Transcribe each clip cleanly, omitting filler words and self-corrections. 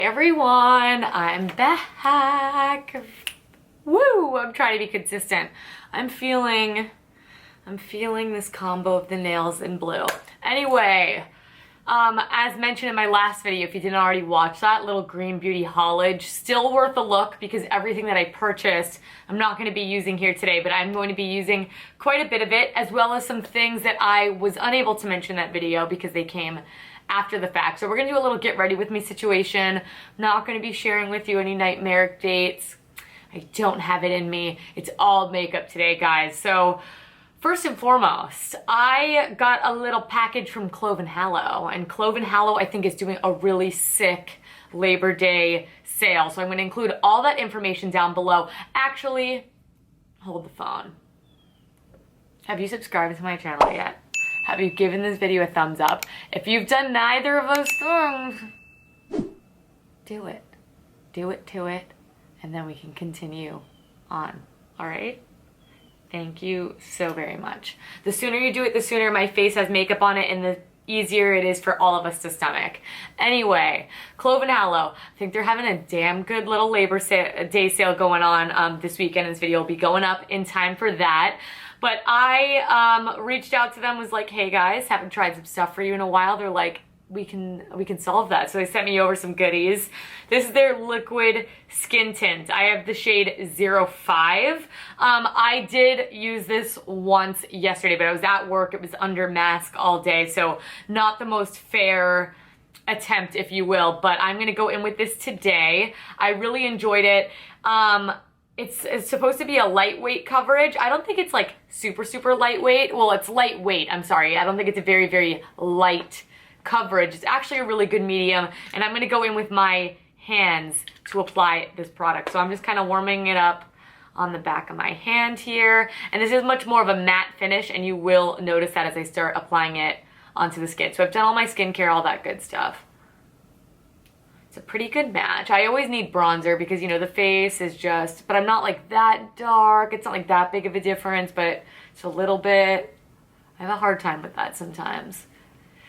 Everyone, I'm back. Woo! I'm trying to be consistent. I'm feeling this combo of the nails in blue. Anyway, as mentioned in my last video, if you didn't already watch that, little green beauty haulage, still worth a look because everything that I purchased, I'm not going to be using here today, but I'm going to be using quite a bit of it, as well as some things that I was unable to mention in that video because they came after the fact. So we're gonna do a little get ready with me situation. I'm not gonna be sharing with you any nightmaric dates. I don't have it in me. It's all makeup today, guys. So first and foremost, I got a little package from Clove Hallow, and Clove Hallow I think is doing a really sick Labor Day sale. So I'm gonna include all that information down below. Actually, hold the phone. Have you subscribed to my channel yet? Have you given this video a thumbs up? If you've done neither of those things, do it. Do it to it, and then we can continue on, all right? Thank you so very much. The sooner you do it, the sooner my face has makeup on it, and the easier it is for all of us to stomach. Anyway, Clove Hallow, I think they're having a damn good little Labor Day sale going on this weekend. This video will be going up in time for that. But I reached out to them, was like, hey guys, haven't tried some stuff for you in a while. They're like, we can solve that. So they sent me over some goodies. This is their liquid skin tint. I have the shade 05. I did use this once yesterday, but I was at work. It was under mask all day, so not the most fair attempt, if you will, but I'm gonna go in with this today. I really enjoyed it. It's supposed to be a lightweight coverage. I don't think it's like super lightweight. Well, it's lightweight, I'm sorry. I don't think it's a very light coverage. It's actually a really good medium, and I'm gonna go in with my hands to apply this product. So I'm just kind of warming it up on the back of my hand here. And this is much more of a matte finish, and you will notice that as I start applying it onto the skin. So I've done all my skincare, all that good stuff. It's a pretty good match. I always need bronzer because, you know, the face is just, but I'm not like that dark. It's not like that big of a difference, but it's a little bit. I have a hard time with that sometimes.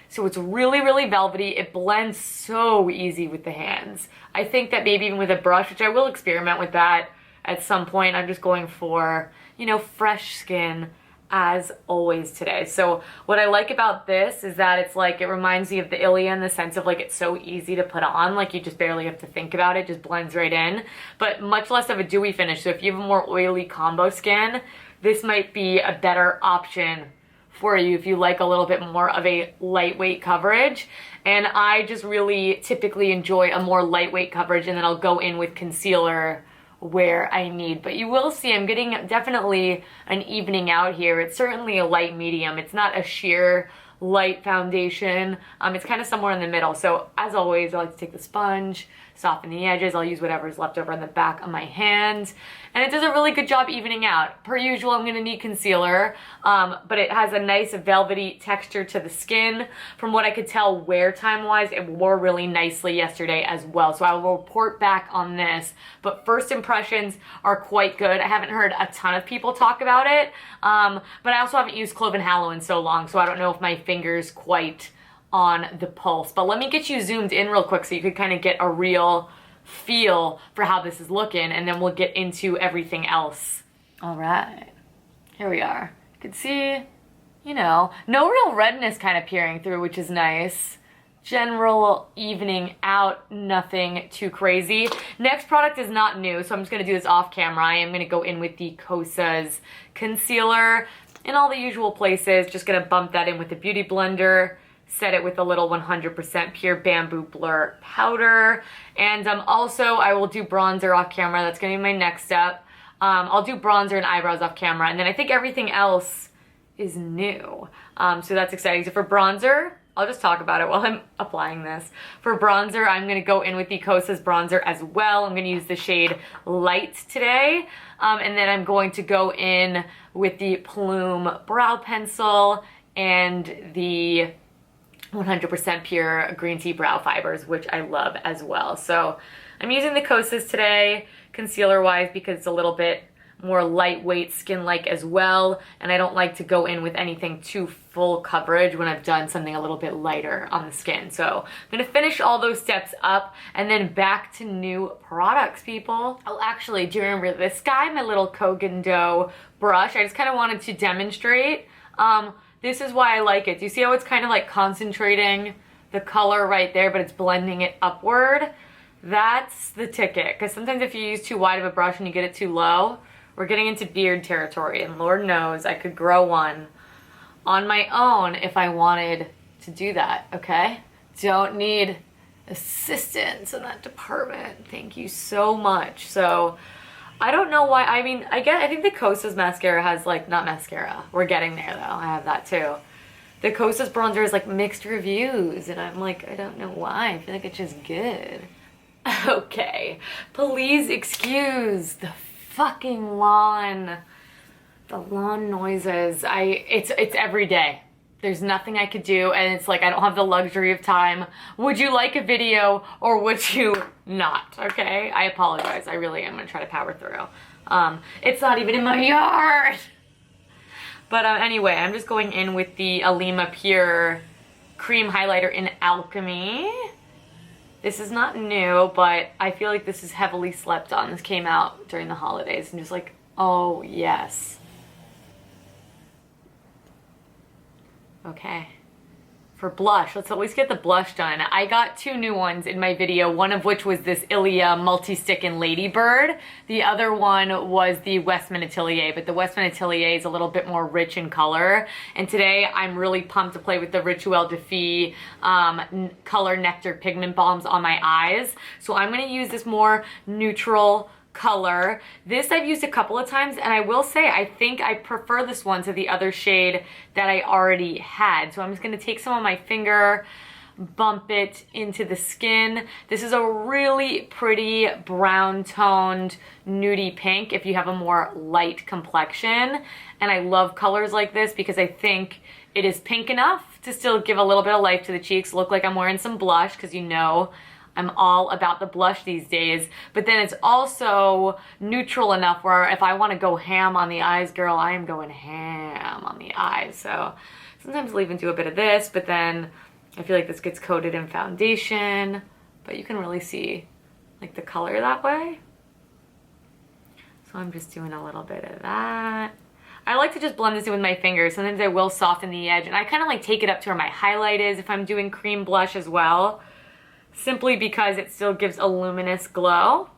So it's really velvety. It blends so easy with the hands. I think that maybe even with a brush, which I will experiment with that at some point, I'm just going for, you know, fresh skin as always today. So what I like about this is that it's like, it reminds me of the Ilia in the sense of like, it's so easy to put on, like you just barely have to think about it, just blends right in, but much less of a dewy finish. So if you have a more oily combo skin, this might be a better option for you if you like a little bit more of a lightweight coverage. And I just really typically enjoy a more lightweight coverage, and then I'll go in with concealer where I need. But you will see I'm getting definitely an evening out here. It's certainly a light medium. It's not a sheer light foundation. It's kind of somewhere in the middle. So as always, I like to take the sponge, soften the edges. I'll use whatever's left over on the back of my hand, and it does a really good job evening out. Per usual, I'm gonna need concealer, but it has a nice velvety texture to the skin. From what I could tell wear time wise, it wore really nicely yesterday as well. So I will report back on this, but first impressions are quite good. I haven't heard a ton of people talk about it, but I also haven't used Clove Hallow in so long, so I don't know if my finger's quite on the pulse. But let me get you zoomed in real quick so you could kind of get a real feel for how this is looking, and then we'll get into everything else. All right, here we are. You can see, you know, no real redness kind of peering through, which is nice. General evening out, nothing too crazy. Next product is not new, so I'm just gonna do this off camera. I am gonna go in with the Kosas concealer in all the usual places. Just gonna bump that in with the Beauty Blender, set it with a little 100% pure bamboo blur powder. And also I will do bronzer off camera. That's gonna be my next step. I'll do bronzer and eyebrows off camera, and then I think everything else is new. So that's exciting. So for bronzer, I'll just talk about it while I'm applying this. For bronzer, I'm gonna go in with the Kosas bronzer as well. I'm gonna use the shade Light today. And then I'm going to go in with the Plume brow pencil and the 100% pure green tea brow fibers, which I love as well. So I'm using the Kosas today, concealer wise, because it's a little bit more lightweight skin-like as well, and I don't like to go in with anything too full coverage when I've done something a little bit lighter on the skin. So I'm gonna finish all those steps up and then back to new products, people. Oh, actually, do you remember this guy, my little Kogan Dough brush? I just kind of wanted to demonstrate. This is why I like it. Do you see how it's kind of like concentrating the color right there, but it's blending it upward? That's the ticket, because sometimes if you use too wide of a brush and you get it too low, we're getting into beard territory, and Lord knows I could grow one on my own if I wanted to do that, okay? Don't need assistance in that department. Thank you so much. So I don't know why, I mean, I think the Kosas Mascara has like, not mascara, we're getting there though, I have that too. The Kosas bronzer is like mixed reviews, and I'm like, I don't know why, I feel like it's just good. Okay, please excuse the fucking lawn, the lawn noises. It's every day. There's nothing I could do, and it's like I don't have the luxury of time. Would you like a video or would you not? Okay, I apologize. I really am gonna try to power through. It's not even in my yard. But anyway, I'm just going in with the Alima Pure Cream Highlighter in Alchemy. This is not new, but I feel like this is heavily slept on. This came out during the holidays and just like, oh yes. Okay. For blush, let's at least get the blush done. I got two new ones in my video, one of which was this Ilia Multi-Stick in Ladybird. The other one was the Westman Atelier, but the Westman Atelier is a little bit more rich in color. And today I'm really pumped to play with the Rituel de Fille Color Nectar Pigment Balms on my eyes. So I'm gonna use this more neutral color. This I've used a couple of times, and I will say I think I prefer this one to the other shade that I already had. So I'm just going to take some of my finger, bump it into the skin. This is a really pretty brown toned nudie pink if you have a more light complexion, and I love colors like this because I think it is pink enough to still give a little bit of life to the cheeks, look like I'm wearing some blush, because you know I'm all about the blush these days, but then it's also neutral enough where if I want to go ham on the eyes, girl, I am going ham on the eyes. So sometimes I'll even do a bit of this, but then I feel like this gets coated in foundation, but you can really see like the color that way. So I'm just doing a little bit of that. I like to just blend this in with my fingers. Sometimes I will soften the edge, and I kind of like take it up to where my highlight is if I'm doing cream blush as well, simply because it still gives a luminous glow.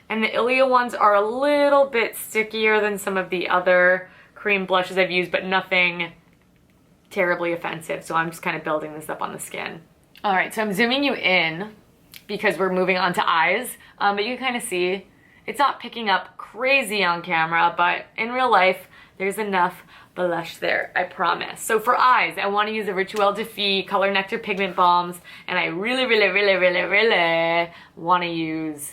And the Ilia ones are a little bit stickier than some of the other cream blushes I've used, but nothing terribly offensive. So I'm just kind of building this up on the skin. All right, so I'm zooming you in because we're moving on to eyes, but you can kind of see it's not picking up crazy on camera, but in real life, there's enough blush there, I promise. So for eyes, I want to use the Rituel de Fille Color Nectar Pigment Balms, and I really want to use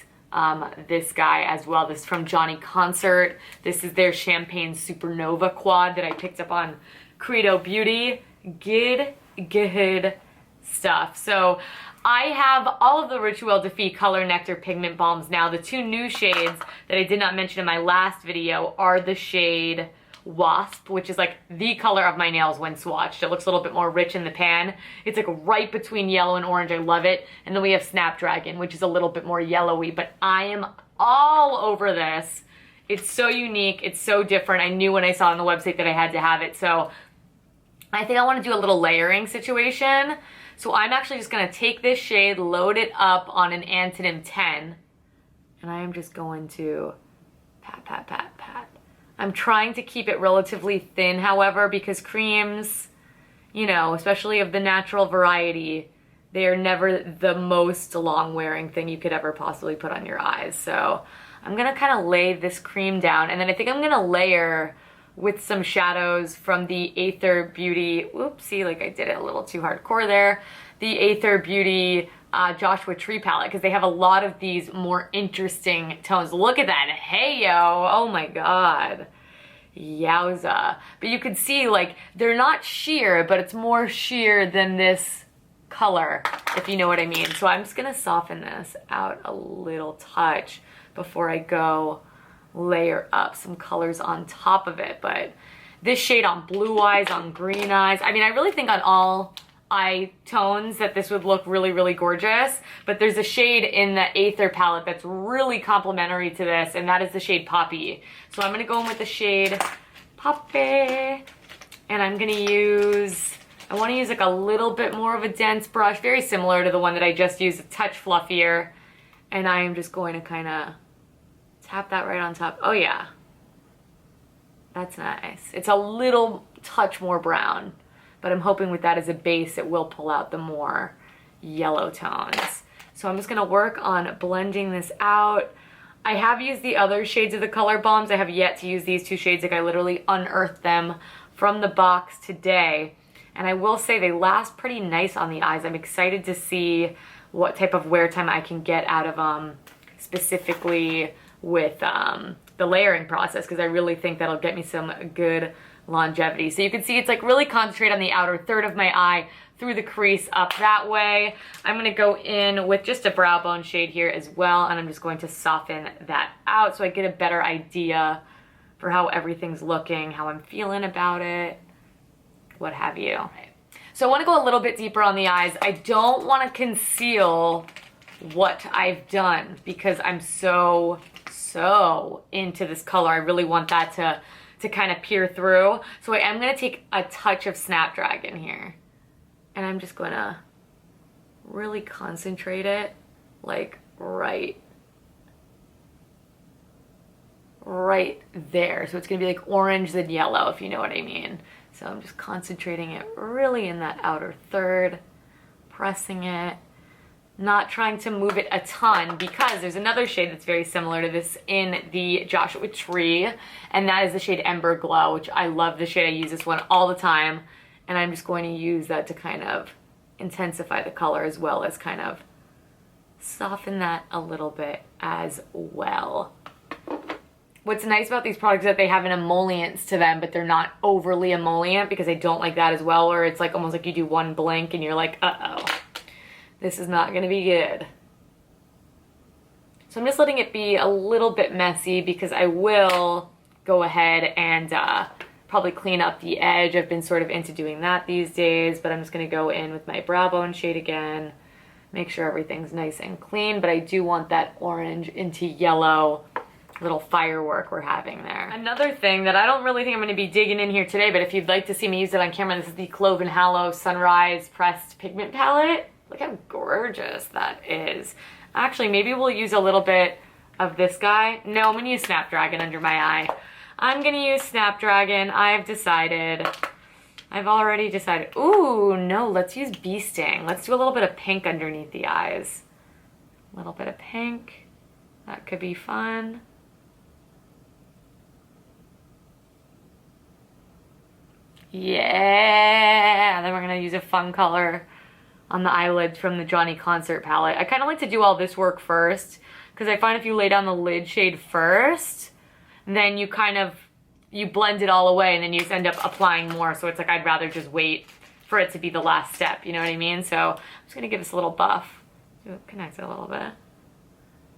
this guy as well. This is from Johnny Concert. This is their Champagne Supernova Quad that I picked up on Credo Beauty. Good stuff. So I have all of the Rituel de Fille Color Nectar Pigment Balms now. The two new shades that I did not mention in my last video are the shade Wasp, which is like the color of my nails when swatched. It looks a little bit more rich in the pan. It's like right between yellow and orange. I love it. And then we have Snapdragon, which is a little bit more yellowy, but I am all over this. It's so unique. It's so different. I knew when I saw it on the website that I had to have it. So I think I want to do a little layering situation. So I'm actually just going to take this shade, load it up on an Antonym 10, and I am just going to pat, pat, pat, pat. I'm trying to keep it relatively thin, however, because creams, you know, especially of the natural variety, they are never the most long-wearing thing you could ever possibly put on your eyes. So I'm going to kind of lay this cream down, and then I think I'm going to layer with some shadows from the Aether Beauty, oopsie, like I did it a little too hardcore there, the Aether Beauty Joshua Tree palette, because they have a lot of these more interesting tones. Look at that, hey yo, oh my god, yowza. But you could see like they're not sheer, but it's more sheer than this color, if you know what I mean. So I'm just gonna soften this out a little touch before I go layer up some colors on top of it. But this shade on blue eyes, on green eyes, I mean, I really think on all eye tones that this would look really, really gorgeous. But there's a shade in the Aether palette that's really complementary to this, and that is the shade Poppy. So I'm gonna go in with the shade Poppy, and I'm gonna use, I wanna use like a little bit more of a dense brush, very similar to the one that I just used, a touch fluffier. And I am just going to kind of tap that right on top. Oh yeah, that's nice. It's a little touch more brown, but I'm hoping with that as a base, it will pull out the more yellow tones. So I'm just gonna work on blending this out. I have used the other shades of the color bombs. I have yet to use these two shades. Like I literally unearthed them from the box today. And I will say they last pretty nice on the eyes. I'm excited to see what type of wear time I can get out of them, specifically with the layering process, because I really think that'll get me some good longevity. So you can see it's like really concentrate on the outer third of my eye through the crease up that way. I'm gonna go in with just a brow bone shade here as well, and I'm just going to soften that out so I get a better idea for how everything's looking, how I'm feeling about it, what have you. So I want to go a little bit deeper on the eyes. I don't want to conceal what I've done because I'm so into this color. I really want that to kind of peer through. So I am going to take a touch of Snapdragon here. And I'm just going to really concentrate it like right there. So it's going to be like orange then yellow, if you know what I mean. So I'm just concentrating it really in that outer third, pressing it, not trying to move it a ton because there's another shade that's very similar to this in the Joshua Tree, and that is the shade Ember Glow, which I love the shade. I use this one all the time, and I'm just going to use that to kind of intensify the color as well as kind of soften that a little bit as well. What's nice about these products is that they have an emollients to them, but they're not overly emollient, because I don't like that as well, where it's like almost like you do one blink and you're like, uh-oh, this is not gonna be good. So I'm just letting it be a little bit messy because I will go ahead and probably clean up the edge. I've been sort of into doing that these days, but I'm just gonna go in with my brow bone shade again, make sure everything's nice and clean, but I do want that orange into yellow little firework we're having there. Another thing that I don't really think I'm gonna be digging in here today, but if you'd like to see me use it on camera, this is the Clove Hallow Sunrise Pressed Pigment Palette. Look how gorgeous that is. Actually, maybe we'll use a little bit of this guy. No, I'm gonna use Snapdragon under my eye. I'm gonna use Snapdragon. I've already decided. Ooh, no, let's use Bee Sting. Let's do a little bit of pink underneath the eyes. A little bit of pink. That could be fun. Yeah, then we're gonna use a fun color on the eyelids from the Johnny Concert palette. I kind of like to do all this work first, because I find if you lay down the lid shade first, then you blend it all away, and then you just end up applying more. So it's like I'd rather just wait for it to be the last step, you know what I mean? So I'm just gonna give this a little buff. Connect it a little bit.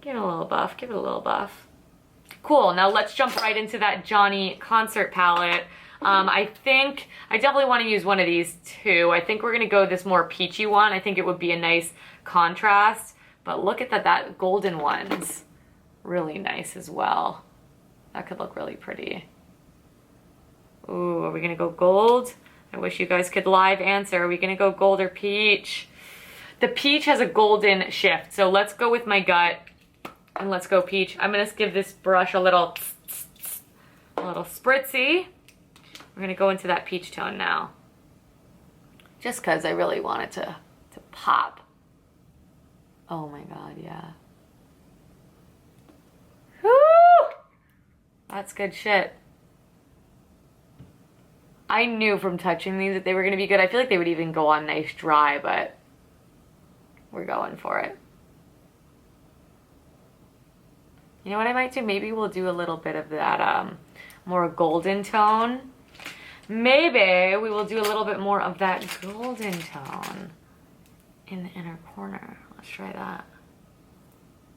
Give it a little buff, give it a little buff. Cool, now let's jump right into that Johnny Concert palette. I think I definitely want to use one of these too. I think we're going to go this more peachy one. I think it would be a nice contrast, but look at that golden one's really nice as well. That could look really pretty. Ooh, are we going to go gold? I wish you guys could live answer. Are we going to go gold or peach? The peach has a golden shift, so let's go with my gut and let's go peach. I'm going to give this brush a little spritzy. We're gonna go into that peach tone now. Just cause I really want it to pop. Oh my God, yeah. Woo! That's good shit. I knew from touching these that they were gonna be good. I feel like they would even go on nice dry, but we're going for it. You know what I might do? Maybe we'll do a little bit of that more golden tone. Maybe we will do a little bit more of that golden tone in the inner corner. Let's try that.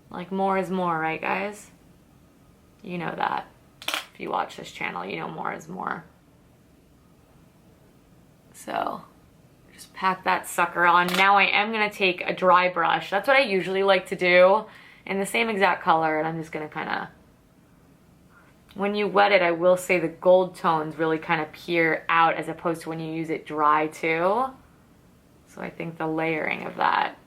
Like more is more, right guys? You know that. If you watch this channel, you know more is more. So just pack that sucker on. Now I am gonna take a dry brush. That's what I usually like to do, in the same exact color, and I'm just gonna kind of, when you wet it, I will say the gold tones really kind of peer out as opposed to when you use it dry too. So I think the layering of that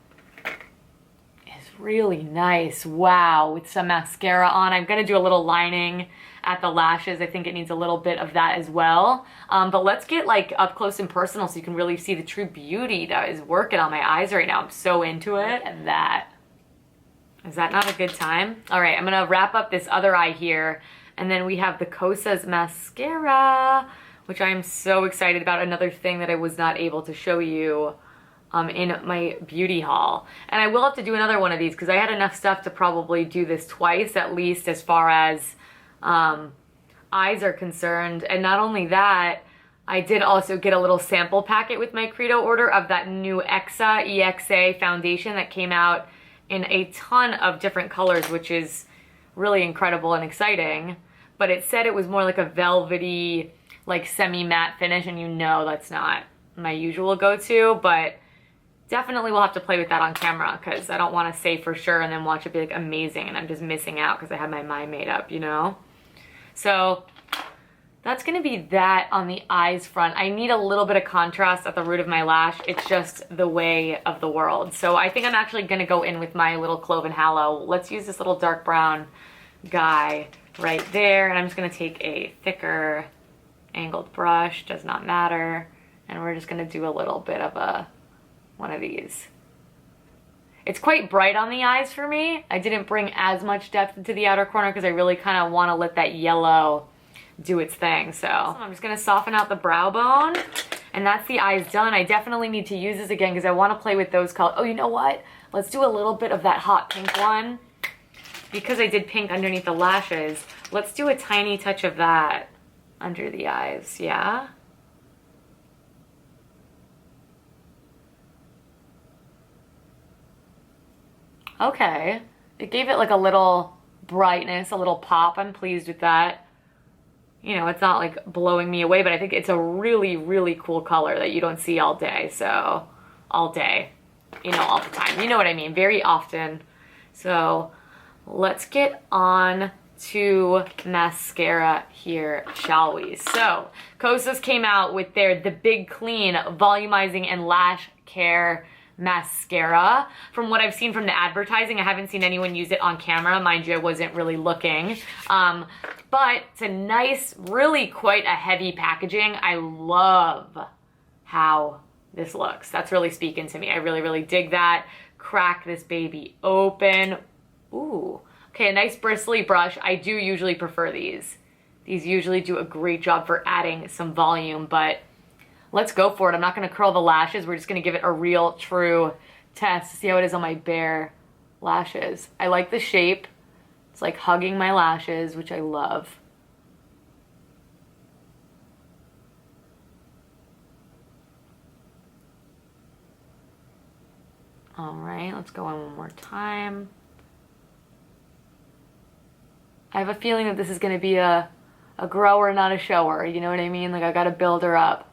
is really nice. Wow, with some mascara on. I'm gonna do a little lining at the lashes. I think it needs a little bit of that as well. But let's get like up close and personal so you can really see the true beauty that is working on my eyes right now. I'm so into it. And that, is that not a good time? All right, I'm gonna wrap up this other eye here. And then we have the Kosas Mascara, which I am so excited about. Another thing that I was not able to show you in my beauty haul. And I will have to do another one of these because I had enough stuff to probably do this twice at least as far as eyes are concerned. And not only that, I did also get a little sample packet with my Credo order of that new EXA foundation that came out in a ton of different colors, which is really incredible and exciting. But it said it was more like a velvety, like semi-matte finish, and you know that's not my usual go-to, but definitely we'll have to play with that on camera because I don't want to say for sure and then watch it be like amazing and I'm just missing out because I had my mind made up, you know? So that's gonna be that on the eyes front. I need a little bit of contrast at the root of my lash. It's just the way of the world. So I think I'm actually gonna go in with my little Clove Hallow. Let's use this little dark brown guy right there. And I'm just gonna take a thicker angled brush, does not matter. And we're just gonna do a little bit of one of these. It's quite bright on the eyes for me. I didn't bring as much depth into the outer corner because I really kind of want to let that yellow do its thing. So I'm just going to soften out the brow bone, and that's the eyes done. I definitely need to use this again because I want to play with those colors. Oh, you know what? Let's do a little bit of that hot pink one. Because I did pink underneath the lashes, let's do a tiny touch of that under the eyes, yeah? Okay, it gave it like a little brightness, a little pop. I'm pleased with that. You know, it's not like blowing me away, but I think it's a really, really cool color that you don't see all day. So, all day, you know, all the time. You know what I mean? Very often. So, let's get on to mascara here, shall we? So, Kosas came out with the Big Clean Volumizing and Lash Care Mascara. From what I've seen from the advertising, I haven't seen anyone use it on camera. Mind you, I wasn't really looking. But it's a nice, really quite a heavy packaging. I love how this looks. That's really speaking to me. I really, really dig that. Crack this baby open. Ooh. Okay, a nice bristly brush. I do usually prefer these. These usually do a great job for adding some volume, but let's go for it. I'm not going to curl the lashes. We're just going to give it a real, true test to see how it is on my bare lashes. I like the shape. It's like hugging my lashes, which I love. All right, let's go on one more time. I have a feeling that this is going to be a grower, not a shower. You know what I mean? Like, I got to build her up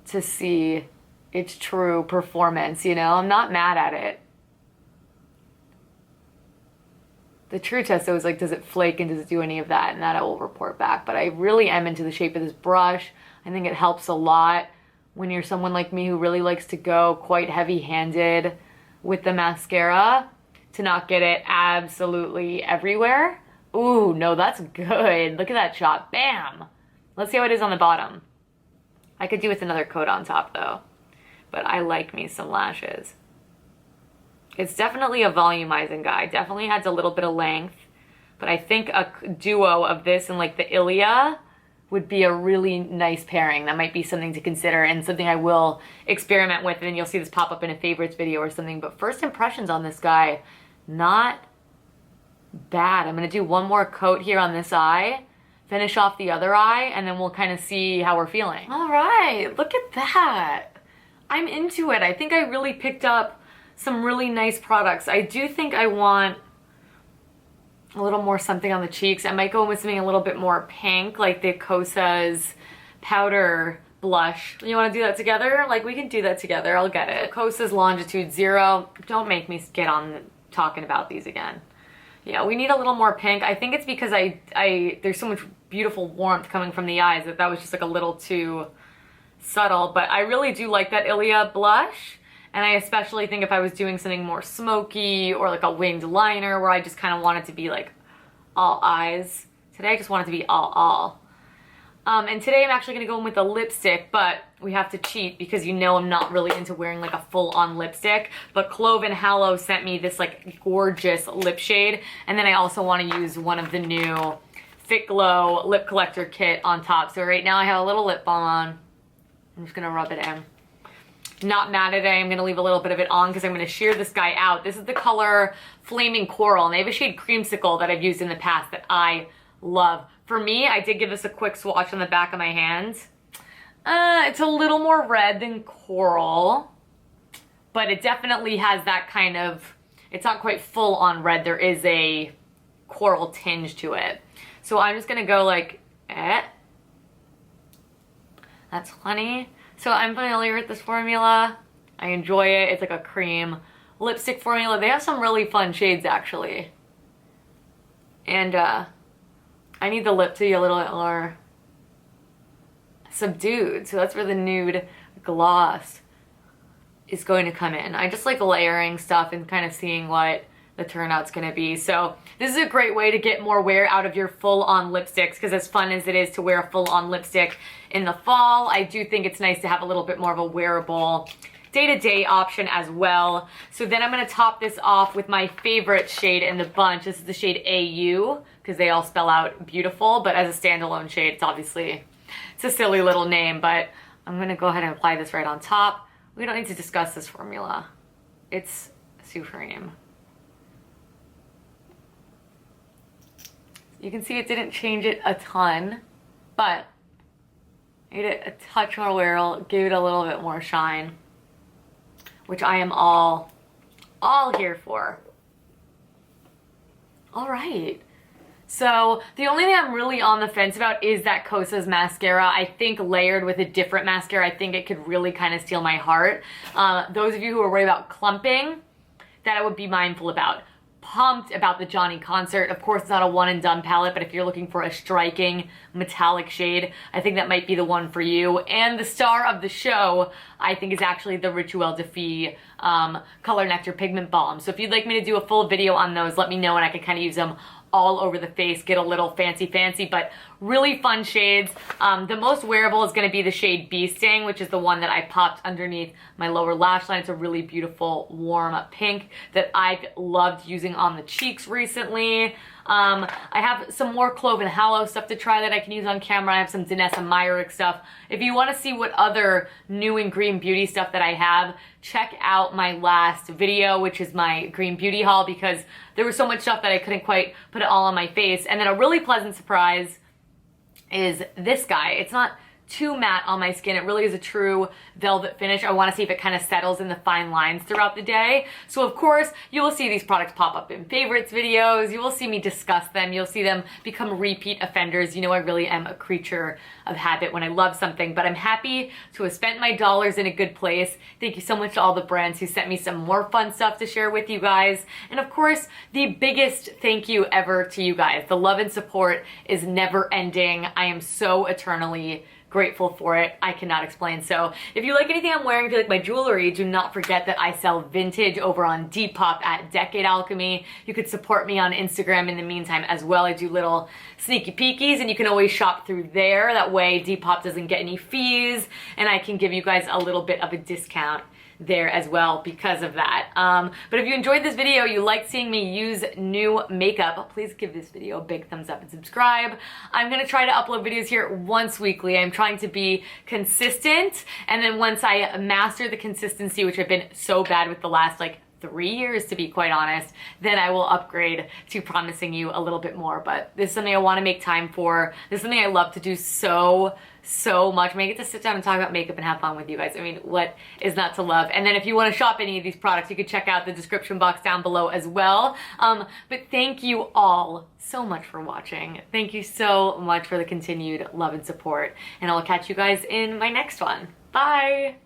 to see its true performance, you know? I'm not mad at it. The true test though is like, does it flake and does it do any of that? And that I will report back. But I really am into the shape of this brush. I think it helps a lot when you're someone like me who really likes to go quite heavy-handed with the mascara to not get it absolutely everywhere. Ooh, no, that's good. Look at that shot. Bam! Let's see how it is on the bottom. I could do with another coat on top though, but I like me some lashes. It's definitely a volumizing guy. Definitely adds a little bit of length, but I think a duo of this and like the Ilia would be a really nice pairing. That might be something to consider and something I will experiment with, and you'll see this pop up in a favorites video or something. But first impressions on this guy, not bad. I'm gonna do one more coat here on this eye, finish off the other eye, and then we'll kind of see how we're feeling. All right, look at that. I'm into it. I think I really picked up some really nice products. I do think I want a little more something on the cheeks. I might go in with something a little bit more pink, like the Kosas powder blush. You want to do that together? Like, we can do that together. I'll get it. Kosas Longitude Zero. Don't make me get on talking about these again. Yeah, we need a little more pink. I think it's because there's so much beautiful warmth coming from the eyes that was just like a little too subtle. But I really do like that Ilia blush. And I especially think if I was doing something more smoky or like a winged liner where I just kind of want it to be like all eyes. Today I just want it to be all. And today I'm actually going to go in with a lipstick, but we have to cheat because you know I'm not really into wearing like a full-on lipstick. But Clove Hallow sent me this like gorgeous lip shade. And then I also want to use one of the new Fit Glow lip collector kit on top. So right now I have a little lip balm on. I'm just going to rub it in. Not mad at it. I'm going to leave a little bit of it on because I'm going to sheer this guy out. This is the color Flaming Coral, and they have a shade Creamsicle that I've used in the past that I love. For me, I did give this a quick swatch on the back of my hands. It's a little more red than Coral, but it definitely has that kind of, it's not quite full on red. There is a coral tinge to it. So I'm just going to go like, That's Honey. So I'm familiar with this formula. I enjoy it. It's like a cream lipstick formula. They have some really fun shades actually. And I need the lip to be a little bit more subdued. So that's where the nude gloss is going to come in. I just like layering stuff and kind of seeing what the turnout's gonna be. So this is a great way to get more wear out of your full-on lipsticks, because as fun as it is to wear a full-on lipstick in the fall, I do think it's nice to have a little bit more of a wearable day-to-day option as well. So then I'm gonna top this off with my favorite shade in the bunch. This is the shade AU, because they all spell out beautiful, but as a standalone shade, it's obviously, it's a silly little name, but I'm gonna go ahead and apply this right on top. We don't need to discuss this formula. It's supreme. You can see it didn't change it a ton, but made it a touch more wearable, gave it a little bit more shine, which I am all here for. All right. So the only thing I'm really on the fence about is that Kosas Mascara. I think layered with a different mascara, I think it could really kind of steal my heart. Those of you who are worried about clumping, that I would be mindful about. Pumped about the Johnny concert. Of course, it's not a one and done palette, but if you're looking for a striking metallic shade, I think that might be the one for you. And the star of the show, I think, is actually the Rituel de Fille Color Nectar Pigment Balm. So if you'd like me to do a full video on those, let me know and I can kind of use them all over the face, get a little fancy, but really fun shades. The most wearable is going to be the shade Bee Sting, which is the one that I popped underneath my lower lash line. It's a really beautiful warm pink that I've loved using on the cheeks recently. I have some more Clove Hallow stuff to try that I can use on camera. I have some Danessa Myrick stuff. If you want to see what other new and green beauty stuff that I have, check out my last video, which is my green beauty haul, because there was so much stuff that I couldn't quite put it all on my face. And then a really pleasant surprise is this guy. It's not too matte on my skin. It really is a true velvet finish. I want to see if it kind of settles in the fine lines throughout the day. So of course, you will see these products pop up in favorites videos. You will see me discuss them. You'll see them become repeat offenders. You know, I really am a creature of habit when I love something, but I'm happy to have spent my dollars in a good place. Thank you so much to all the brands who sent me some more fun stuff to share with you guys. And of course, the biggest thank you ever to you guys. The love and support is never ending. I am so eternally grateful for it. I cannot explain. So if you like anything I'm wearing, if you like my jewelry, do not forget that I sell vintage over on Depop at Decade Alchemy. You could support me on Instagram in the meantime as well. I do little sneaky peekies and you can always shop through there. That way Depop doesn't get any fees and I can give you guys a little bit of a discount there as well because of that. But if you enjoyed this video, you like seeing me use new makeup, please give this video a big thumbs up and subscribe. I'm gonna try to upload videos here once weekly. I'm trying to be consistent, and then once I master the consistency, which I've been so bad with the last like 3 years, to be quite honest, then I will upgrade to promising you a little bit more. But this is something I want to make time for. This is something I love to do so much. I get to sit down and talk about makeup and have fun with you guys. I mean, what is not to love? And then if you want to shop any of these products, you can check out the description box down below as well. But thank you all so much for watching. Thank you so much for the continued love and support. And I'll catch you guys in my next one. Bye!